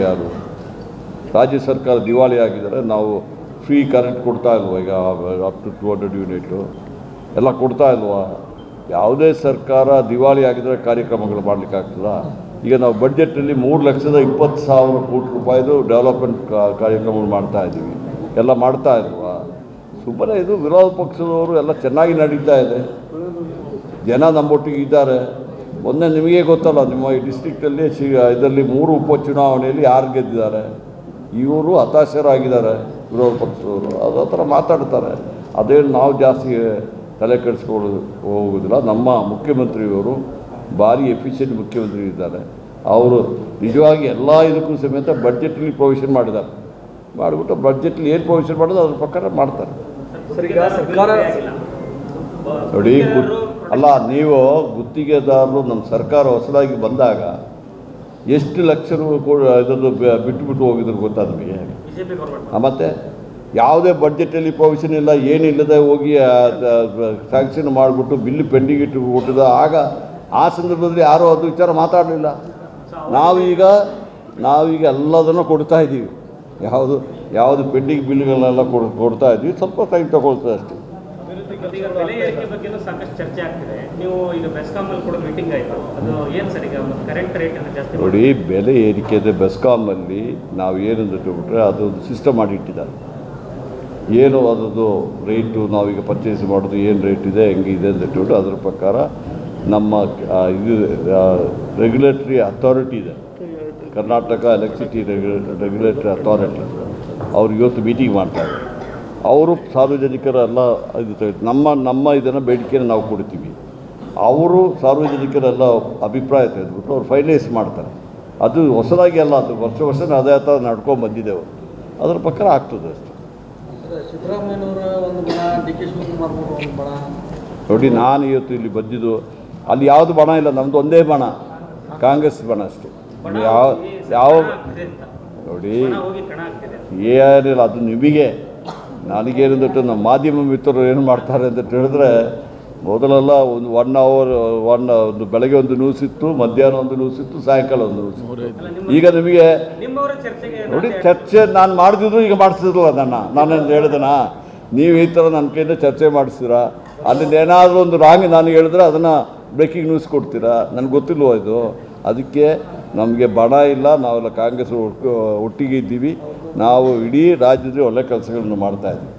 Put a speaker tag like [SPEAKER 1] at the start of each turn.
[SPEAKER 1] ಯಾರು? ರಾಜ್ಯ ಸರ್ಕಾರ ದಿವಾಳಿ ಆಗಿದ್ದಾರೆ. ನಾವು ಫ್ರೀ ಕರೆಂಟ್ ಕೊಡ್ತಾ ಇಲ್ವಾ? ಈಗ ಅಪ್ ಟು 200 ಯೂನಿಟು ಎಲ್ಲ ಕೊಡ್ತಾ ಇಲ್ವಾ? ಯಾವುದೇ ಸರ್ಕಾರ ದಿವಾಳಿ ಆಗಿದ್ದರೆ ಕಾರ್ಯಕ್ರಮಗಳು ಮಾಡಲಿಕ್ಕಾಗ್ತದಾ? ಈಗ ನಾವು ಬಡ್ಜೆಟಲ್ಲಿ 3,20,000 ಕೋಟಿ ರೂಪಾಯಿದು ಡೆವಲಪ್ಮೆಂಟ್ ಕಾರ್ಯಕ್ರಮಗಳು ಮಾಡ್ತಾ ಇದ್ದೀವಿ. ಎಲ್ಲ ಮಾಡ್ತಾ ಇಲ್ವಾ? ಸುಮ್ಮನೆ ಇದು ವಿರೋಧ ಪಕ್ಷದವರು ಎಲ್ಲ ಚೆನ್ನಾಗಿ ನಡೀತಾ ಇದೆ. ಜನ ನಮ್ಮೊಟ್ಟಿಗೆ ಇದ್ದಾರೆ. ಮೊನ್ನೆ ನಿಮಗೆ ಗೊತ್ತಲ್ಲ, ನಿಮ್ಮ ಈ ಡಿಸ್ಟ್ರಿಕ್ಟಲ್ಲಿ ಇದರಲ್ಲಿ 3 ಉಪಚುನಾವಣೆಯಲ್ಲಿ ಯಾರು ಗೆದ್ದಿದ್ದಾರೆ? ಇವರು ಹತಾಶರಾಗಿದ್ದಾರೆ ವಿರೋಧ ಪಕ್ಷದವರು. ಅದೇ ಥರ ಮಾತಾಡ್ತಾರೆ. ಅದೇನು ನಾವು ಜಾಸ್ತಿ ತಲೆ ಕೆಡಿಸ್ಕೊಳ್ಳೋದು ಹೋಗೋದಿಲ್ಲ. ನಮ್ಮ ಮುಖ್ಯಮಂತ್ರಿಯವರು ಭಾರಿ ಎಫಿಷಿಯೆಂಟ್ ಮುಖ್ಯಮಂತ್ರಿ ಇದ್ದಾರೆ. ಅವರು ನಿಜವಾಗಿ ಎಲ್ಲ ಇದಕ್ಕೂ ಸಮೇತ ಬಡ್ಜೆಟಲ್ಲಿ ಪ್ರೊವಿಷನ್ ಮಾಡಿದ್ದಾರೆ. ಮಾಡಿಬಿಟ್ಟು ಬಡ್ಜೆಟಲ್ಲಿ ಏನು ಪ್ರೊವಿಷನ್ ಮಾಡೋದು ಅದ್ರ ಪ್ರಕಾರ ಮಾಡ್ತಾರೆ. ನೋಡಿ, ಅಲ್ಲ, ನೀವು ಗುತ್ತಿಗೆದಾರರು ನಮ್ಮ ಸರ್ಕಾರ ಹೊಸದಾಗಿ ಬಂದಾಗ ಎಷ್ಟು ಲಕ್ಷ ಇದನ್ನು ಬಿಟ್ಟು ಹೋಗಿದ್ರು ಗೊತ್ತಾ ನಿಮಗೆ? ಮತ್ತು ಯಾವುದೇ ಬಡ್ಜೆಟಲ್ಲಿ ಪ್ರೊವಿಷನ್ ಇಲ್ಲ, ಏನಿಲ್ಲದೆ ಹೋಗಿ ಸ್ಯಾಂಕ್ಷನ್ ಮಾಡಿಬಿಟ್ಟು ಬಿಲ್ ಪೆಂಡಿಂಗ್ ಇಟ್ಟು ಕೊಟ್ಟಿದ್ದ. ಆಗ ಆ ಸಂದರ್ಭದಲ್ಲಿ ಯಾರೂ ಅದು ವಿಚಾರ ಮಾತಾಡಲಿಲ್ಲ. ನಾವೀಗ ಎಲ್ಲದನ್ನು ಕೊಡ್ತಾ ಇದ್ದೀವಿ. ಯಾವುದು ಪೆಂಡಿಂಗ್ ಬಿಲ್ಗಳನ್ನೆಲ್ಲ ಕೊಡ್ತಾ ಇದ್ದೀವಿ. ಸ್ವಲ್ಪ ಟೈಮ್ ತಗೊಳ್ತದೆ ಅಷ್ಟೇ. ನೋಡಿ, ಬೆಲೆ ಏರಿಕೆ ಇದೆ. ಬೆಸ್ಕಾಮಲ್ಲಿ ನಾವು ಏನಂತ ಬಿಟ್ಟರೆ ಅದೊಂದು ಸಿಸ್ಟಮ್ ಮಾಡಿಟ್ಟಿದ್ದಾರೆ. ಏನು ಅದರದ್ದು ರೇಟು ನಾವೀಗ ಪರ್ಚೇಸ್ ಮಾಡೋದು ಏನು ರೇಟ್ ಇದೆ, ಹೆಂಗಿದೆ ಅಂತ ಇಟ್ಬಿಟ್ಟು ಅದರ ಪ್ರಕಾರ ನಮ್ಮ ಇದು ರೆಗ್ಯುಲೇಟರಿ ಅಥಾರಿಟಿ ಇದೆ, ಕರ್ನಾಟಕ ಎಲೆಕ್ಟ್ರಿಸಿಟಿ ರೆಗ್ಯುಲೇಟರಿ ಅಥಾರಿಟಿ. ಅವ್ರು ಇವತ್ತು ಮೀಟಿಂಗ್ ಮಾಡ್ತಾರೆ. ಅವರು ಸಾರ್ವಜನಿಕರೆಲ್ಲ ಇದು ನಮ್ಮ ಇದನ್ನು ಬೇಡಿಕೆಯನ್ನು ನಾವು ಕೊಡ್ತೀವಿ. ಅವರು ಸಾರ್ವಜನಿಕರೆಲ್ಲ ಅಭಿಪ್ರಾಯ ತೆಗೆದುಬಿಟ್ಟು ಅವ್ರು ಫೈನಲೈಸ್ ಮಾಡ್ತಾರೆ. ಅದು ಹೊಸದಾಗಿ ಅಲ್ಲ, ಅದು ವರ್ಷ ಅದೇ ಥರ ನಡ್ಕೊಂಡು ಬಂದಿದ್ದೆವು. ಅದರ ಪ್ರಕಾರ ಆಗ್ತದೆ ಅಷ್ಟೇ. ನೋಡಿ, ನಾನು ಇವತ್ತು ಇಲ್ಲಿ ಬಂದಿದ್ದು ಅಲ್ಲಿ ಯಾವುದು ಬಣ ಇಲ್ಲ. ನಮ್ಮದು ಒಂದೇ ಬಣ, ಕಾಂಗ್ರೆಸ್ ಬಣ ಅಷ್ಟೇ. ಯಾವ ನೋಡಿ ಏನಿಲ್ಲ. ಅದು ನಿಮಗೆ ನನಗೇನಂದ್ಬಿಟ್ಟು ನಮ್ಮ ಮಾಧ್ಯಮ ಮಿತ್ರರು ಏನು ಮಾಡ್ತಾರೆ ಅಂತ ಹೇಳಿದ್ರೆ, ಮೊದಲೆಲ್ಲ ಒಂದು ಬೆಳಗ್ಗೆ ಒಂದು ನ್ಯೂಸ್ ಇತ್ತು, ಮಧ್ಯಾಹ್ನ ಒಂದು ನ್ಯೂಸ್ ಇತ್ತು, ಸಾಯಂಕಾಲ ಒಂದು ನ್ಯೂಸ್ ಇತ್ತು. ಈಗ ನಿಮಗೆ ನೋಡಿ, ಚರ್ಚೆ ನಾನು ಮಾಡಿದ್ರು ಈಗ ಮಾಡಿಸಿದ್ರಲ್ಲ ನಾನೇನು ಹೇಳಿದೆನಾ? ನೀವು ಈ ಥರ ನನ್ನ ಕೈಯಿಂದ ಚರ್ಚೆ ಮಾಡಿಸ್ತೀರಾ? ಅಲ್ಲಿಂದ ಏನಾದರೂ ಒಂದು ರಾಂಗ್ ನಾನು ಹೇಳಿದ್ರೆ ಅದನ್ನು ಬ್ರೇಕಿಂಗ್ ನ್ಯೂಸ್ ಕೊಡ್ತೀರಾ? ನನಗೆ ಗೊತ್ತಿಲ್ವೋ ಇದು? ಅದಕ್ಕೆ ನಮಗೆ ಬಣ ಇಲ್ಲ. ನಾವೆಲ್ಲ ಕಾಂಗ್ರೆಸ್ ಒಟ್ಟಿಗೆ ಇದ್ದೀವಿ. ನಾವು ಇಡೀ ರಾಜ್ಯದಲ್ಲಿ ಒಳ್ಳೆ ಕೆಲಸಗಳನ್ನು ಮಾಡ್ತಾಯಿದ್ದೀವಿ.